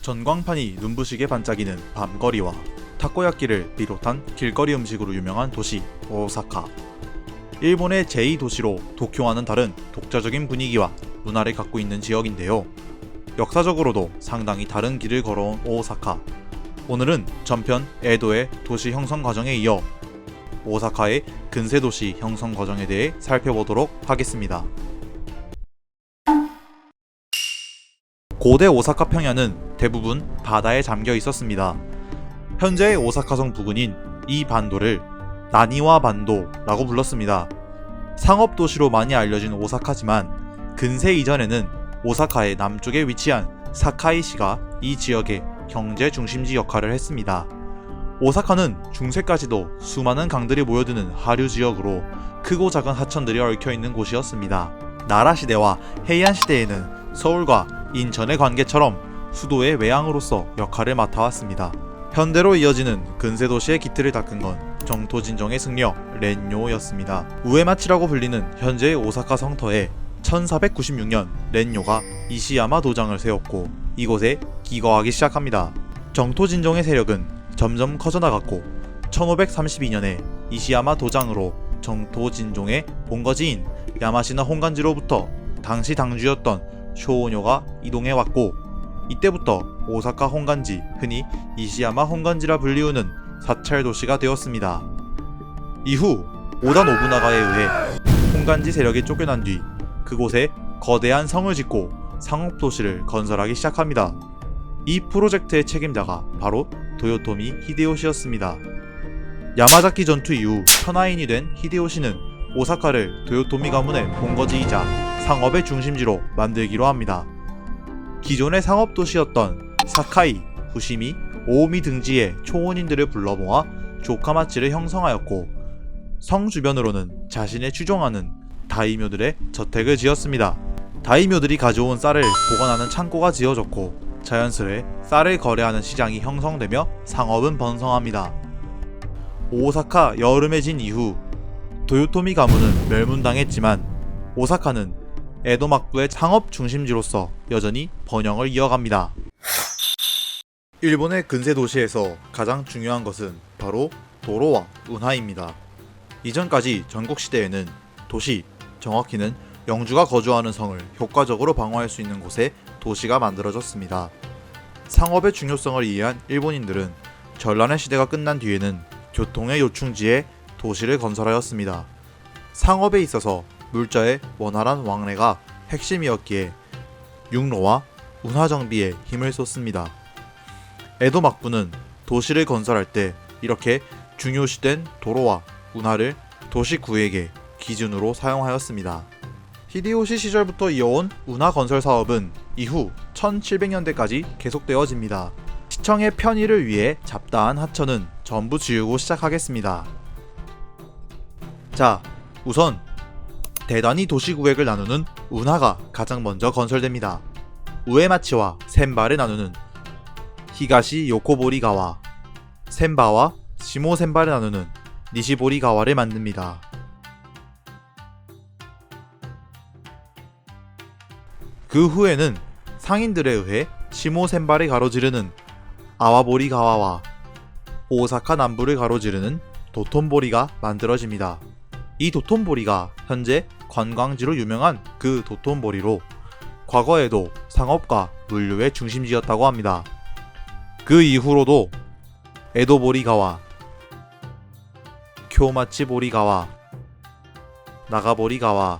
전광판이 눈부시게 반짝이는 밤거리와 타코야끼를 비롯한 길거리 음식으로 유명한 도시 오사카. 일본의 제2도시로 도쿄와는 다른 독자적인 분위기와 문화를 갖고 있는 지역인데요. 역사적으로도 상당히 다른 길을 걸어온 오사카. 오늘은 전편 에도의 도시 형성 과정에 이어 오사카의 근세도시 형성 과정에 대해 살펴보도록 하겠습니다. 고대 오사카 평야는 대부분 바다에 잠겨 있었습니다. 현재의 오사카성 부근인 이 반도를 나니와 반도라고 불렀습니다. 상업도시로 많이 알려진 오사카지만 근세 이전에는 오사카의 남쪽에 위치한 사카이시가 이 지역의 경제 중심지 역할을 했습니다. 오사카는 중세까지도 수많은 강들이 모여드는 하류 지역으로 크고 작은 하천들이 얽혀있는 곳이었습니다. 나라 시대와 헤이안 시대에는 서울과 인천의 관계처럼 수도의 외항으로서 역할을 맡아왔습니다. 현대로 이어지는 근세도시의 기틀을 닦은 건 정토진정의 승려 렌요였습니다. 우에마치라고 불리는 현재의 오사카 성터에 1496년 렌요가 이시야마 도장을 세웠고 이곳에 기거하기 시작합니다. 정토진정의 세력은 점점 커져나갔고 1532년에 이시야마 도장으로 정토진종의 본거지인 야마시나 혼간지로부터 당시 당주였던 쇼오뇨가 이동해왔고 이때부터 오사카 혼간지, 흔히 이시야마 혼간지라 불리우는 사찰도시가 되었습니다. 이후 오다 노부나가에 의해 혼간지 세력이 쫓겨난 뒤 그곳에 거대한 성을 짓고 상업도시를 건설하기 시작합니다. 이 프로젝트의 책임자가 바로 도요토미 히데요시였습니다. 야마자키 전투 이후 천하인이 된 히데요시는 오사카를 도요토미 가문의 본거지이자 상업의 중심지로 만들기로 합니다. 기존의 상업도시였던 사카이, 후시미, 오오미 등지의 초혼인들을 불러 모아 조카마치를 형성하였고 성 주변으로는 자신의 추종하는 다이묘들의 저택을 지었습니다. 다이묘들이 가져온 쌀을 보관하는 창고가 지어졌고 자연스레 쌀을 거래하는 시장이 형성되며 상업은 번성합니다. 오사카 여름의 진 이후 도요토미 가문은 멸문당했지만 오사카는 에도 막부의 상업 중심지로서 여전히 번영을 이어갑니다. 일본의 근세 도시에서 가장 중요한 것은 바로 도로와 운하입니다. 이전까지 전국시대에는 도시, 정확히는 영주가 거주하는 성을 효과적으로 방어할 수 있는 곳에 도시가 만들어졌습니다. 상업의 중요성을 이해한 일본인들은 전란의 시대가 끝난 뒤에는 교통의 요충지에 도시를 건설하였습니다. 상업에 있어서 물자의 원활한 왕래가 핵심이었기에 육로와 운하 정비에 힘을 쏟습니다. 에도 막부는 도시를 건설할 때 이렇게 중요시된 도로와 운하를 도시 구획의 기준으로 사용하였습니다. 히데요시 시절부터 이어온 운하 건설 사업은 이후 1700년대까지 계속되어집니다. 시청의 편의를 위해 잡다한 하천은 전부 지우고 시작하겠습니다. 자, 우선 대단히 도시구획을 나누는 운하가 가장 먼저 건설됩니다. 우에마치와 센바를 나누는 히가시 요코보리가와, 센바와 시모센바를 나누는 니시보리가와를 만듭니다. 그 후에는 상인들에 의해 시모센바를 가로지르는 아와보리가와와 오사카 남부를 가로지르는 도톤보리가 만들어집니다. 이 도톤보리가 현재 관광지로 유명한 그 도톤보리로 과거에도 상업과 물류의 중심지였다고 합니다. 그 이후로도 에도보리가와, 쿄마치보리가와, 나가보리가와,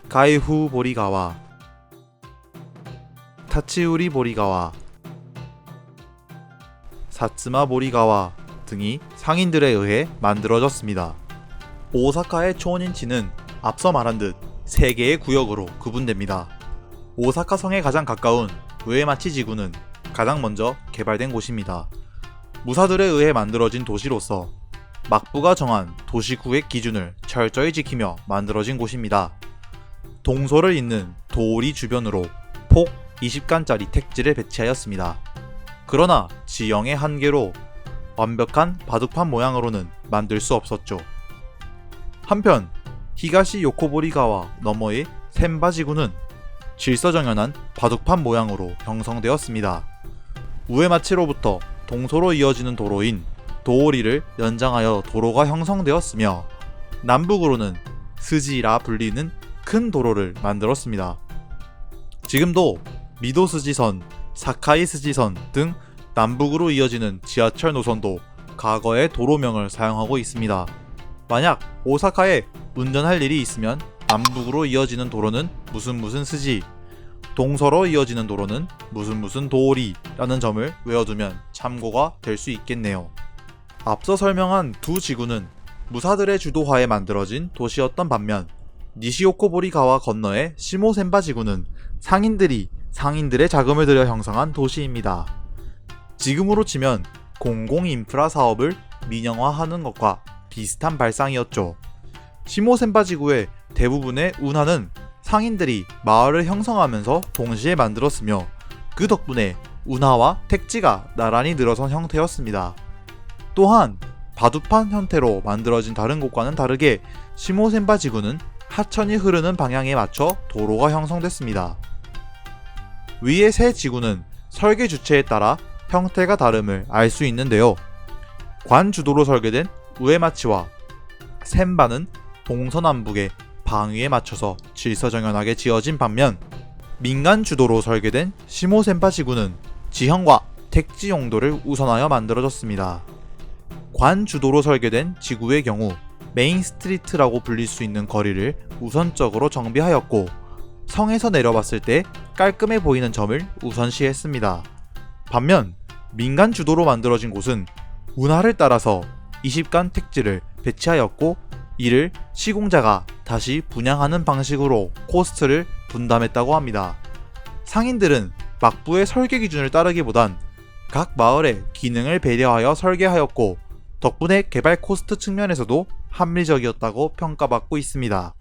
가이후보리가와, 타치우리보리가와, 사츠마보리가와 등이 상인들에 의해 만들어졌습니다. 오사카의 초원인치는 앞서 말한 듯 3개의 구역으로 구분됩니다. 오사카 성에 가장 가까운 우에마치 지구는 가장 먼저 개발된 곳입니다. 무사들에 의해 만들어진 도시로서 막부가 정한 도시구획 기준을 철저히 지키며 만들어진 곳입니다. 동서를 잇는 도리 주변으로 폭 20간짜리 택지를 배치하였습니다. 그러나 지형의 한계로 완벽한 바둑판 모양으로는 만들 수 없었죠. 한편 히가시 요코보리가와 너머의 센바지구는 질서정연한 바둑판 모양으로 형성되었습니다. 우에마치로부터 동서로 이어지는 도로인 도오리를 연장하여 도로가 형성되었으며 남북으로는 스지라 불리는 큰 도로를 만들었습니다. 지금도 미도 스지선, 사카이 스지선 등 남북으로 이어지는 지하철 노선도 과거의 도로명을 사용하고 있습니다. 만약 오사카에 운전할 일이 있으면 남북으로 이어지는 도로는 무슨 스지, 동서로 이어지는 도로는 무슨 도오리라는 점을 외워두면 참고가 될 수 있겠네요. 앞서 설명한 두 지구는 무사들의 주도하에 만들어진 도시였던 반면 니시오코보리가와 건너의 시모센바 지구는 상인들의 자금을 들여 형성한 도시입니다. 지금으로 치면 공공인프라 사업을 민영화하는 것과 비슷한 발상이었죠. 시모센바 지구의 대부분의 운하는 상인들이 마을을 형성하면서 동시에 만들었으며 그 덕분에 운하와 택지가 나란히 늘어선 형태였습니다. 또한 바둑판 형태로 만들어진 다른 곳과는 다르게 시모센바 지구는 하천이 흐르는 방향에 맞춰 도로가 형성됐습니다. 위의 세 지구는 설계 주체에 따라 형태가 다름을 알 수 있는데요. 관주도로 설계된 우에마치와 센바는 동서남북의 방위에 맞춰서 질서정연하게 지어진 반면 민간 주도로 설계된 시모센바 지구는 지형과 택지 용도를 우선하여 만들어졌습니다. 관주도로 설계된 지구의 경우 메인 스트리트라고 불릴 수 있는 거리를 우선적으로 정비하였고 성에서 내려봤을 때 깔끔해 보이는 점을 우선시했습니다. 반면 민간 주도로 만들어진 곳은 운하를 따라서 20간 택지를 배치하였고 이를 시공자가 다시 분양하는 방식으로 코스트를 분담했다고 합니다. 상인들은 막부의 설계 기준을 따르기보단 각 마을의 기능을 배려하여 설계하였고 덕분에 개발 코스트 측면에서도 합리적이었다고 평가받고 있습니다.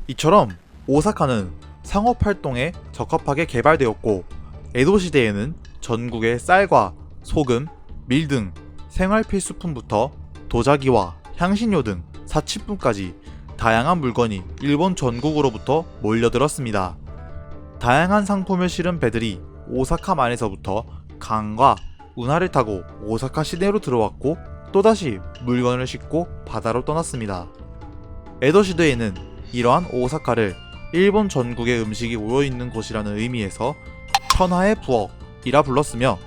이처럼 오사카는 상업활동에 적합하게 개발되었고 에도 시대에는 전국의 쌀과 소금, 밀 등 생활 필수품부터 도자기와 향신료 등 사치품까지 다양한 물건이 일본 전국으로부터 몰려들었습니다. 다양한 상품을 실은 배들이 오사카만에서부터 강과 운하를 타고 오사카 시내로 들어왔고 또다시 물건을 싣고 바다로 떠났습니다. 에도 시대에는 이러한 오사카를 일본 전국의 음식이 모여있는 곳이라는 의미에서 천하의 부엌이라 불렀으며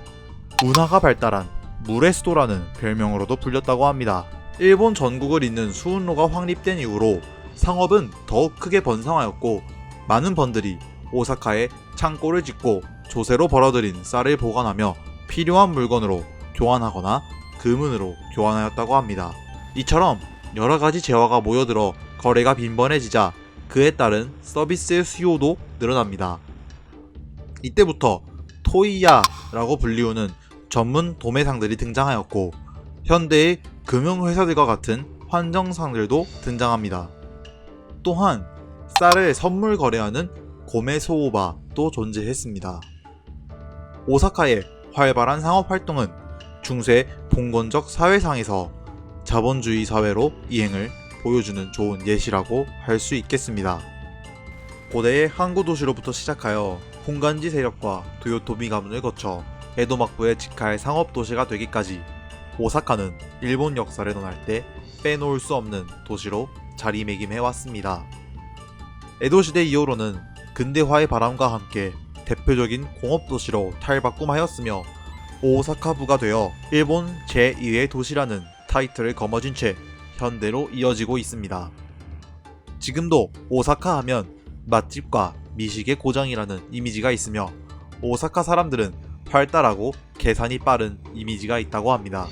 운하가 발달한 물의 수도라는 별명으로도 불렸다고 합니다. 일본 전국을 잇는 수운로가 확립된 이후로 상업은 더욱 크게 번성하였고 많은 번들이 오사카에 창고를 짓고 조세로 벌어들인 쌀을 보관하며 필요한 물건으로 교환하거나 금은으로 교환하였다고 합니다. 이처럼 여러가지 재화가 모여들어 거래가 빈번해지자 그에 따른 서비스의 수요도 늘어납니다. 이때부터 토이야라고 불리우는 전문 도매상들이 등장하였고 현대의 금융회사들과 같은 환정상들도 등장합니다. 또한 쌀을 선물 거래하는 고메소오바도 존재했습니다. 오사카의 활발한 상업활동은 중세 봉건적 사회상에서 자본주의 사회로 이행을 보여주는 좋은 예시라고 할 수 있겠습니다. 고대의 항구 도시로부터 시작하여 홍간지 세력과 도요토미 가문을 거쳐 에도 막부의 직할 상업 도시가 되기까지 오사카는 일본 역사를 논할 때 빼놓을 수 없는 도시로 자리매김해왔습니다. 에도 시대 이후로는 근대화의 바람과 함께 대표적인 공업도시로 탈바꿈하였으며 오사카부가 되어 일본 제2의 도시라는 타이틀을 거머쥔 채 현대로 이어지고 있습니다. 지금도 오사카 하면 맛집과 미식의 고장이라는 이미지가 있으며 오사카 사람들은 활달하고 계산이 빠른 이미지가 있다고 합니다.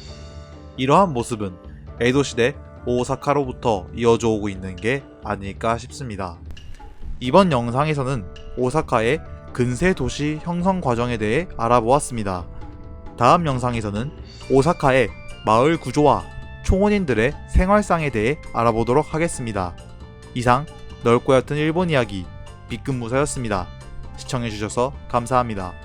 이러한 모습은 에도 시대 오사카로부터 이어져 오고 있는 게 아닐까 싶습니다. 이번 영상에서는 오사카의 근세 도시 형성 과정에 대해 알아보았습니다. 다음 영상에서는 오사카의 마을 구조와 총원인들의 생활상에 대해 알아보도록 하겠습니다. 이상 넓고 얕은 일본 이야기 빗금무사였습니다. 시청해주셔서 감사합니다.